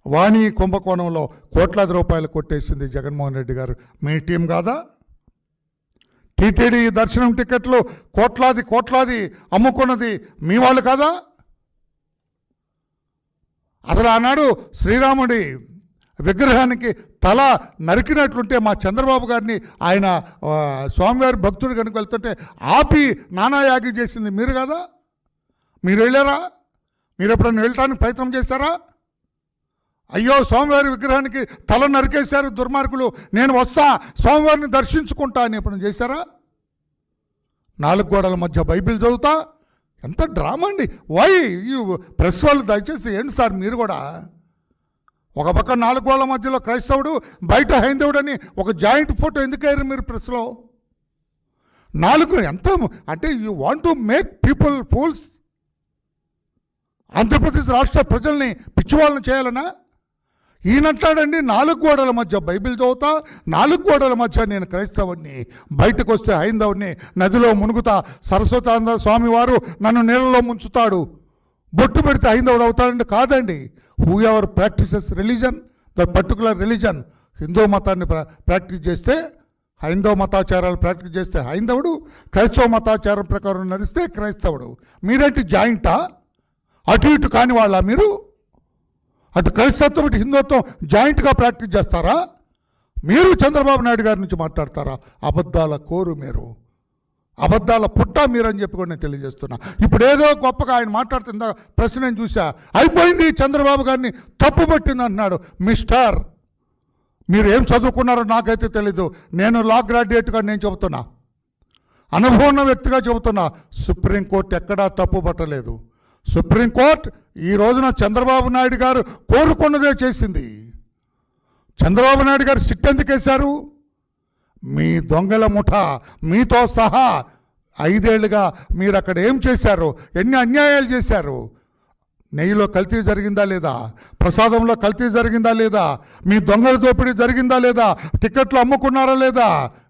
వాణి కుంభకోణంలో కోట్లాది రూపాయలు కొట్టేసింది జగన్మోహన్ రెడ్డి గారు. మీ టీం కాదా? టీటీడీ దర్శనం టికెట్లు కోట్లాది అమ్ముకున్నది మీ వాళ్ళు కాదా? అసలు ఆనాడు శ్రీరాముడి విగ్రహానికి తల నరికినట్లుంటే మా చంద్రబాబు గారిని ఆయన స్వామివారి భక్తుడు కనుక వెళ్తుంటే ఆపి నానాయాగి చేసింది మీరు కదా? మీరు వెళ్ళారా? మీరు ఎప్పుడన్నా వెళ్ళటానికి ప్రయత్నం చేశారా? అయ్యో స్వామివారి విగ్రహానికి తల నరికేశారు దుర్మార్గులు, నేను వస్తా స్వామివారిని దర్శించుకుంటా అని ఎప్పుడన్నా చేశారా? 4 గోడల మధ్య బైబిల్ చదువుతా, ఎంత డ్రామా అండి. వై ప్రెస్ వాళ్ళు దయచేసి ఏంటి సార్ మీరు కూడా? ఒక పక్క 4 గోడల మధ్యలో క్రైస్తవుడు, బయట హైందవుడు అని ఒక జాయింట్ ఫోటో ఎందుకు అయ్యారు మీరు ప్రెస్లో? 4 ఎంత అంటే you want to make people fools. Andhra Pradesh రాష్ట్ర ప్రజల్ని పిచ్చివాళ్ళని చేయాలనా? ఈయనంటాడండి 4 గోడల మధ్య బైబిల్ చదువుతా, 4 గోడల మధ్య నేను క్రైస్తవుడిని, బయటకు వస్తే హైందవుడిని, నదిలో మునుగుతా, సరస్వతానంద స్వామి వారు నన్ను నీళ్ళలో ముంచుతాడు, బొట్టు పెడితే హైందవుడు అవుతాడండి. కాదండి. Who ever practices religion, the particular religion, Hindu మతాన్ని ప్రాక్టీస్ చేస్తే హైందవ మతాచారాలు ప్రాక్టీస్ చేస్తే హైందవుడు, క్రైస్తవ మతాచారం ప్రకారం నడిస్తే క్రైస్తవుడు. మీరేంటి జాయింటా? అటు ఇటు కాని వాళ్ళ మీరు? అటు క్రైస్తత్వం ఇటు హిందుత్వం జాయింట్గా ప్రాక్టీస్ చేస్తారా? మీరు చంద్రబాబు నాయుడు గారి నుంచి మాట్లాడతారా? అబద్ధాల కోరు మీరు, అబద్ధాల పుట్ట మీరని చెప్పి కూడా నేను తెలియజేస్తున్నా. ఇప్పుడు ఏదో గొప్పగా ఆయన మాట్లాడుతుందా ప్రశ్న నేను చూసా, అయిపోయింది చంద్రబాబు గారిని తప్పు పట్టింది అంటున్నాడు. మిస్టర్, మీరు ఏం చదువుకున్నారో నాకైతే తెలీదు. నేను లా గ్రాడ్యుయేట్గా నేను చెబుతున్నా, అనుభవం ఉన్న వ్యక్తిగా చెబుతున్నా, సుప్రీంకోర్టు ఎక్కడా తప్పు పట్టలేదు. సుప్రీంకోర్టు ఈ రోజున చంద్రబాబు నాయుడు గారు కోరుకున్నదే చేసింది. చంద్రబాబు నాయుడు గారు సిట్ ఎందుకు వేశారు? మీ దొంగల ముఠ మీతో సహా 5 ఏళ్లుగా మీరు అక్కడ ఏం చేశారు, ఎన్ని అన్యాయాలు చేశారు? నెయ్యిలో కల్తీ జరిగిందా లేదా? ప్రసాదంలో కల్తీ జరిగిందా లేదా? మీ దొంగల దోపిడీ జరిగిందా లేదా? టికెట్లు అమ్ముకున్నారా లేదా?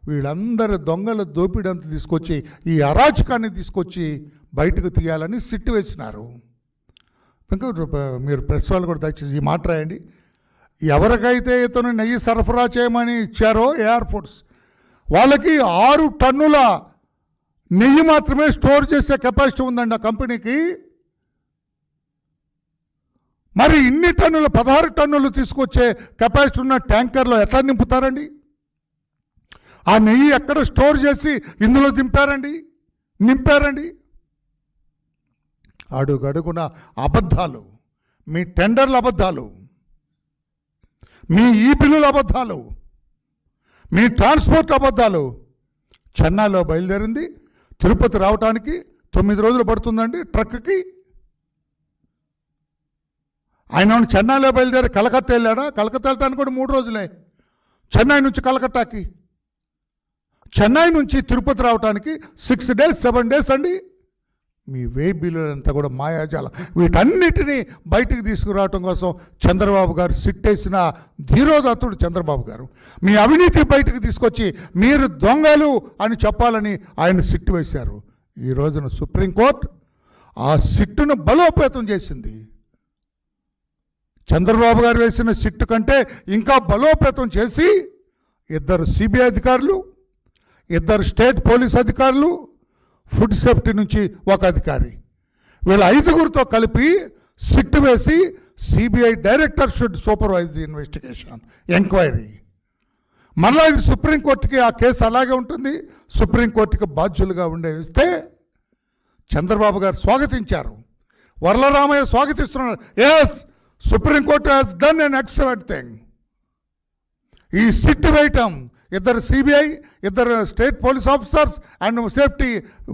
వీళ్ళందరూ దొంగల దోపిడీ అంతా తీసుకొచ్చి ఈ అరాచకాన్ని తీసుకొచ్చి బయటకు తీయాలని సిట్టు వేసినారు. ఇంకా మీరు ప్రెస్ వాళ్ళు కూడా దయచేసి ఈ మాట రాయండి. ఎవరికైతే ఇతను నెయ్యి సరఫరా చేయమని ఇచ్చారో ఎయిర్పోర్ట్స్ వాళ్ళకి 6 టన్నుల నెయ్యి మాత్రమే స్టోర్ చేసే కెపాసిటీ ఉందండి ఆ కంపెనీకి. మరి ఇన్ని టన్నులు 16 టన్నులు తీసుకొచ్చే కెపాసిటీ ఉన్న ట్యాంకర్లో ఎట్లా నింపుతారండి? ఆ నెయ్యి ఎక్కడ స్టోర్ చేసి ఇందులో నింపారండి? అడుగడుగున అబద్ధాలు, మీ టెండర్ల అబద్ధాలు, మీ ఈ బిల్లుల అబద్ధాలు, మీ ట్రాన్స్పోర్ట్ అబద్ధాలు. చెన్నైలో బయలుదేరింది, తిరుపతి రావడానికి 9 రోజులు పడుతుందండి ట్రక్కి. ఆయన చెన్నైలో బయలుదేరి కలకత్తా వెళ్ళాడా? కలకత్తా వెళ్ళడానికి కూడా 3 రోజులే. చెన్నై నుంచి కలకత్తాకి, చెన్నై నుంచి తిరుపతి రావడానికి 6 డేస్ 7 డేస్ అండి. మీ వే బిల్లులంతా కూడా మాయాజాలం. వీటన్నిటినీ బయటికి తీసుకురావటం కోసం చంద్రబాబు గారు సిట్టేసిన ధీరోదత్తుడు చంద్రబాబు గారు. మీ అవినీతి బయటకు తీసుకొచ్చి మీరు దొంగలు అని చెప్పాలని ఆయన సిట్టు వేశారు. ఈ రోజున సుప్రీంకోర్టు ఆ సిట్టును బలోపేతం చేసింది. చంద్రబాబు గారు వేసిన సిట్టు కంటే ఇంకా బలోపేతం చేసి 2 సిబిఐ అధికారులు, 2 స్టేట్ పోలీస్ అధికారులు, ఫుడ్ సేఫ్టీ నుంచి 1 అధికారి, వీళ్ళ 5గురితో కలిపి సిట్టు వేసి CBI director should supervise the investigation enquiry. మళ్ళీ ఇది సుప్రీంకోర్టుకి ఆ కేసు అలాగే ఉంటుంది. సుప్రీంకోర్టుకి బాధ్యులుగా ఇస్తే చంద్రబాబు గారు స్వాగతించారు, వరలరామయ్య స్వాగతిస్తున్నారు. Yes, supreme court has done an excellent thing. ఈ సిట్ వేయటం 2 CBI, 2 state police officers and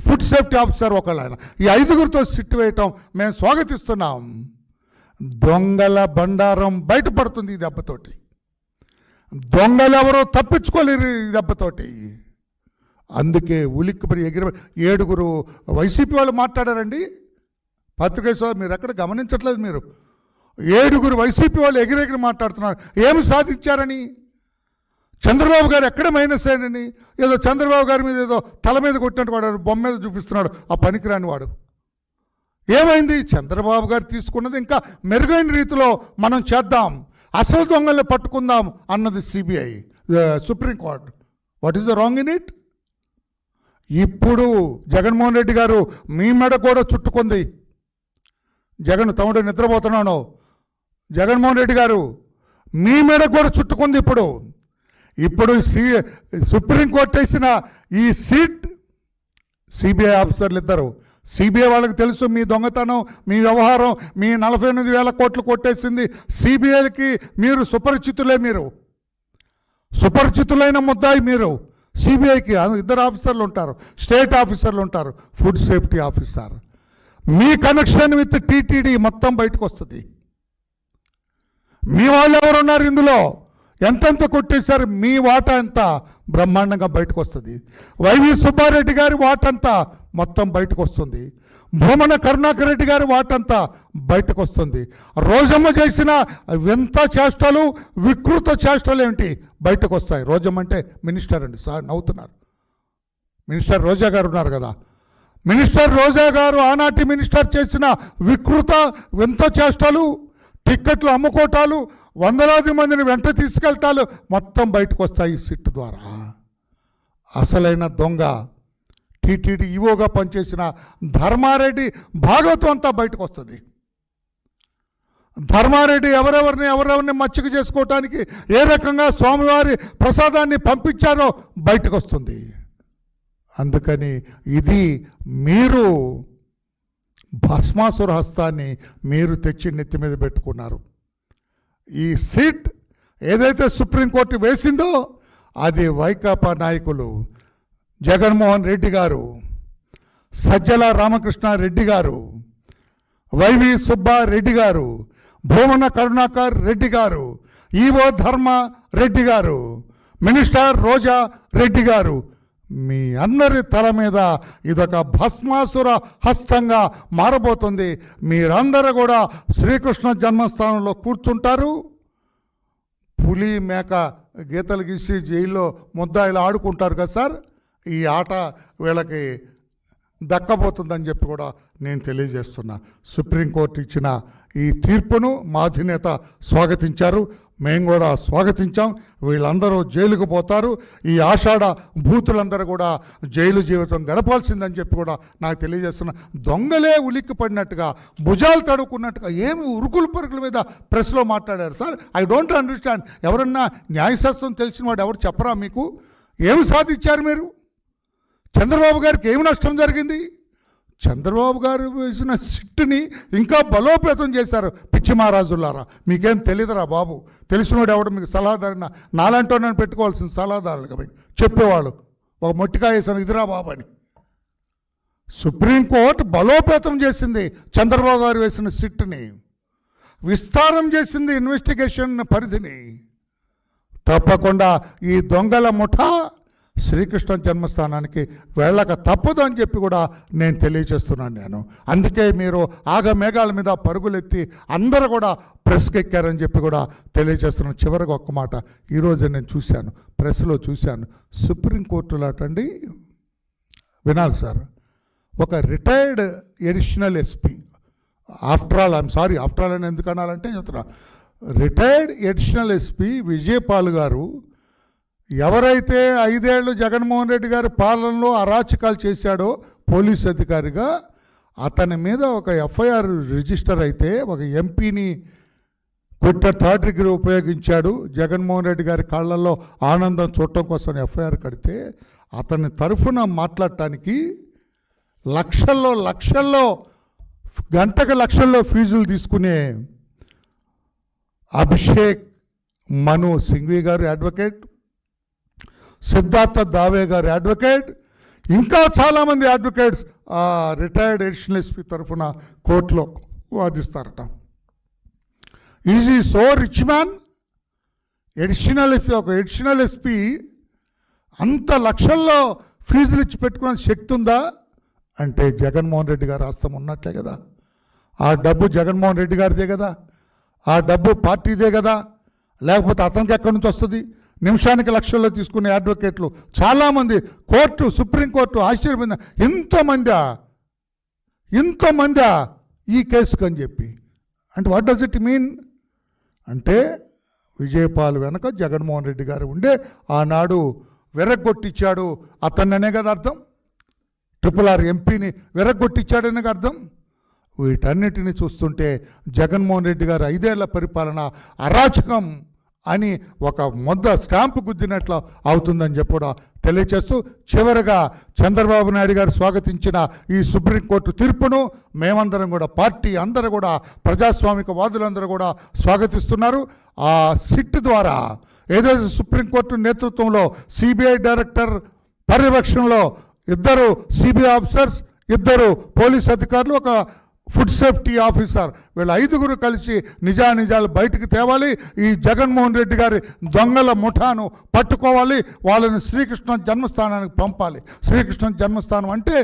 food safety officer ఒకళ్ళైన, ఈ 5గురితో సిట్టు వేయటం మేము స్వాగతిస్తున్నాం. దొంగల బండారం బయటపడుతుంది ఈ దెబ్బతోటి. దొంగలు ఎవరో తప్పించుకోలేరు ఈ దెబ్బతోటి. అందుకే ఉలిక్కిపడి 7 వైసీపీ వాళ్ళు మాట్లాడారండి. పత్రికేశ్వర మీరు ఎక్కడ గమనించట్లేదు. మీరు 7 వైసీపీ వాళ్ళు ఎగిరెగిరి మాట్లాడుతున్నారు. ఏమి సాధించారని? చంద్రబాబు గారు ఎక్కడ మైనస్ అయ్యాడని, ఏదో చంద్రబాబు గారి మీద ఏదో తల మీద కొట్టినట్టు వాడు బొమ్మ మీద చూపిస్తున్నాడు ఆ పనికిరాని వాడు. ఏమైంది? చంద్రబాబు గారు తీసుకున్నది ఇంకా మెరుగైన రీతిలో మనం చేద్దాం, అసలు దొంగల్ని పట్టుకుందాం అన్నది CBI, supreme court. What is the wrong in it? ఇప్పుడు జగన్మోహన్ రెడ్డి గారు మీ మెడ కూడా చుట్టుకుంది. జగన్ తమ్ముడు నిద్రపోతున్నాను, జగన్మోహన్ రెడ్డి గారు మీ మెడ కూడా చుట్టుకుంది. ఇప్పుడు సుప్రీంకోర్టు వేసిన ఈ సీట్ సిబిఐ ఆఫీసర్లు ఇద్దరు, సిబిఐ వాళ్ళకి తెలుసు మీ దొంగతనం, మీ వ్యవహారం, మీ 48,000 కోట్లు కొట్టేసింది సిబిఐకి. మీరు సుపరిచితులైన ముద్దాయి మీరు. సిబిఐకి ఇద్దరు ఆఫీసర్లు ఉంటారు, స్టేట్ ఆఫీసర్లు ఉంటారు, food safety officer. Me connection with TTD మొత్తం బయటకు వస్తుంది. మీ వాళ్ళు ఎవరున్నారు ఇందులో, ఎంతెంత కొట్టేశారు, మీ వాటా ఎంత బ్రహ్మాండంగా బయటకు వస్తుంది. వైవి సుబ్బారెడ్డి గారి వాటంతా మొత్తం బయటకు వస్తుంది. భూమన కరుణాకర్ రెడ్డి గారి వాటంతా బయటకు వస్తుంది. రోజమ్మ చేసిన వింత చేష్టలు, వికృత చేష్టలు ఏమిటి బయటకు వస్తాయి. రోజమ్మ అంటే మినిస్టర్ అండి, సార్ నవ్వుతున్నారు. మినిస్టర్ రోజా గారు ఉన్నారు కదా, మినిస్టర్ రోజా గారు ఆనాటి మినిస్టర్ చేసిన వికృత వింత చేష్టలు, టిక్కెట్లు అమ్ముకోటాలు, వందలాది మందిని వెంట తీసుకెళ్తాలు మొత్తం బయటకు వస్తాయి సిట్ ద్వారా. అసలైన దొంగ టీటీడీ ఈవోగా పనిచేసిన ధర్మారెడ్డి భాగవతం అంతా బయటకు వస్తుంది. ధర్మారెడ్డి ఎవరెవరిని మచ్చిక చేసుకోవటానికి ఏ రకంగా స్వామివారి ప్రసాదాన్ని పంపించారో బయటకు వస్తుంది. అందుకని ఇది మీరు భస్మాసుర హస్తాన్ని మీరు తెచ్చి నెత్తి మీద పెట్టుకున్నారు. ఈ సీట్ ఏదైతే సుప్రీంకోర్టు వేసిందో అది వైకాపా నాయకులు జగన్మోహన్ రెడ్డి గారు, సజ్జల రామకృష్ణారెడ్డి గారు, వైవి సుబ్బారెడ్డి గారు, భూమన కరుణాకర్ రెడ్డి గారు, ఈవో ధర్మ రెడ్డి గారు, మినిస్టర్ రోజా రెడ్డి గారు, మీ అందరి తల మీద ఇదొక భస్మాసుర హస్తంగా మారబోతుంది. మీరందరూ కూడా శ్రీకృష్ణ జన్మస్థానంలో కూర్చుంటారు. పులి మేక గీతలు గీసి జైల్లో ముద్దాయిలు ఆడుకుంటారు కదా సార్, ఈ ఆట వీళ్ళకి దక్కబోతుందని చెప్పి కూడా నేను తెలియజేస్తున్నా. సుప్రీంకోర్టు ఇచ్చిన ఈ తీర్పును మా అధినేత స్వాగతించారు, మేము కూడా స్వాగతించాం. వీళ్ళందరూ జైలుకు పోతారు. ఈ ఆషాఢ భూతులందరూ కూడా జైలు జీవితం గడపాల్సిందని చెప్పి కూడా నాకు తెలియజేస్తున్నా. దొంగలే ఉలిక్కి పడినట్టుగా, భుజాలు తడుకున్నట్టుగా ఏమి ఉరుకుల పరుగుల మీద ప్రెస్లో మాట్లాడారు సార్. I don't understand. ఎవరన్నా న్యాయశాస్త్రం తెలిసిన వాడు ఎవరు చెప్పరా మీకు? ఏమి సాధించారు మీరు? చంద్రబాబు గారికి ఏమి నష్టం జరిగింది? చంద్రబాబు గారు వేసిన సిట్టుని ఇంకా బలోపేతం చేశారు. పిచ్చి మహారాజులారా, మీకేం తెలియదురా బాబు. తెలిసినోడు ఎవడు మీకు సలహాదారు? నాలంటోనే పెట్టుకోవాల్సిన సలహాదారులుగా చెప్పేవాళ్ళు ఒక మొట్టికాయ వేసాను ఇదిరా బాబు అని. సుప్రీంకోర్టు బలోపేతం చేసింది చంద్రబాబు గారు వేసిన సిట్టుని, విస్తారం చేసింది ఇన్వెస్టిగేషన్ పరిధిని. తప్పకుండా ఈ దొంగల ముఠా శ్రీకృష్ణ జన్మస్థానానికి వెళ్ళక తప్పదు అని చెప్పి కూడా నేను తెలియచేస్తున్నాను. అందుకే మీరు ఆగమేఘాల మీద పరుగులెత్తి అందరూ కూడా ప్రెస్కి ఎక్కారని చెప్పి కూడా తెలియజేస్తున్నాను. చివరికి ఒక్క మాట, ఈరోజు నేను చూశాను, ప్రెస్లో చూశాను, సుప్రీంకోర్టులో అటండి వినాలి సార్, ఒక retired additional SP, after all అని ఎందుకు అనాలంటే చెప్తున్నా, రిటైర్డ్ ఎడిషనల్ ఎస్పీ విజయపాల్ గారు ఎవరైతే 5 ఏళ్ళు జగన్మోహన్ రెడ్డి గారి పాలనలో అరాచకాలు చేశాడో పోలీస్ అధికారిగా, అతని మీద ఒక ఎఫ్ఐఆర్ రిజిస్టర్ అయితే, ఒక ఎంపీని కొట్ట థర్డ్ డిగ్రీ ఉపయోగించాడు, జగన్మోహన్ రెడ్డి గారి కాళ్ళల్లో ఆనందం చూడటం కోసం ఎఫ్ఐఆర్ కడితే, అతని తరఫున మాట్లాడటానికి లక్షల్లో గంటకు లక్షల్లో ఫీజులు తీసుకునే అభిషేక్ మను సింఘ్వి గారు అడ్వకేట్, సిద్ధార్థ దావే గారి అడ్వకేట్, ఇంకా చాలామంది అడ్వకేట్స్ రిటైర్డ్ ఎడిషనల్ ఎస్పీ తరఫున కోర్టులో వాదిస్తారట. ఈజ్ ఈ సో రిచ్ మ్యాన్? ఒక ఎడిషనల్ ఎస్పీ అంత లక్షల్లో ఫీజులు ఇచ్చి పెట్టుకునే శక్తి ఉందా అంటే జగన్మోహన్ రెడ్డి గారు హస్తం ఉన్నట్లే కదా. ఆ డబ్బు జగన్మోహన్ రెడ్డి గారిదే కదా, ఆ డబ్బు పార్టీదే కదా, లేకపోతే అతనికి ఎక్కడి నుంచి వస్తుంది? నిమిషానికి లక్షల్లో తీసుకునే అడ్వకేట్లు చాలామంది, సుప్రీంకోర్టు ఆశ్చర్యపోయింది. ఇంతమంది ఈ కేసుకు అని చెప్పి. అంటే వాట్ డస్ ఇట్ మీన్ అంటే విజయపాల్ వెనక జగన్మోహన్ రెడ్డి గారు ఉండే ఆనాడు విరగ్గొట్టించాడు అతన్ననే కదా అర్థం. RRR ఎంపీని విరగ్గొట్టించాడనే అర్థం. వీటన్నిటిని చూస్తుంటే జగన్మోహన్ రెడ్డి గారు 5 ఏళ్ల పరిపాలన అరాచకం అని ఒక మొద్ద స్టాంపు గుద్దినట్లు అవుతుందని చెప్పి కూడా తెలియచేస్తూ, చివరగా చంద్రబాబు నాయుడు గారు స్వాగతించిన ఈ సుప్రీంకోర్టు తీర్పును మేమందరం కూడా, పార్టీ అందరూ కూడా, ప్రజాస్వామిక వాదులందరూ కూడా స్వాగతిస్తున్నారు. ఆ సిట్ ద్వారా ఏదైతే సుప్రీంకోర్టు నేతృత్వంలో సిబిఐ డైరెక్టర్ పర్యవేక్షణలో 2 సిబిఐ ఆఫీసర్స్, 2 పోలీస్ అధికారులు, ఒక ఫుడ్ సేఫ్టీ ఆఫీసర్, వీళ్ళ 5గురు కలిసి నిజానిజాలు బయటకు తేవాలి. ఈ జగన్మోహన్ రెడ్డి గారి దొంగల ముఠాను పట్టుకోవాలి. వాళ్ళని శ్రీకృష్ణ జన్మస్థానానికి పంపాలి. శ్రీకృష్ణ జన్మస్థానం అంటే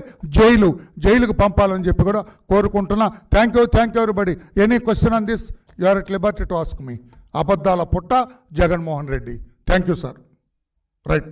జైలుకు పంపాలని చెప్పి కూడా కోరుకుంటున్నా. Thank you everybody. Any question on this you are at liberty to ask me. అబద్ధాల పుట్ట Jaganmohan Reddy. Thank you sir. Right.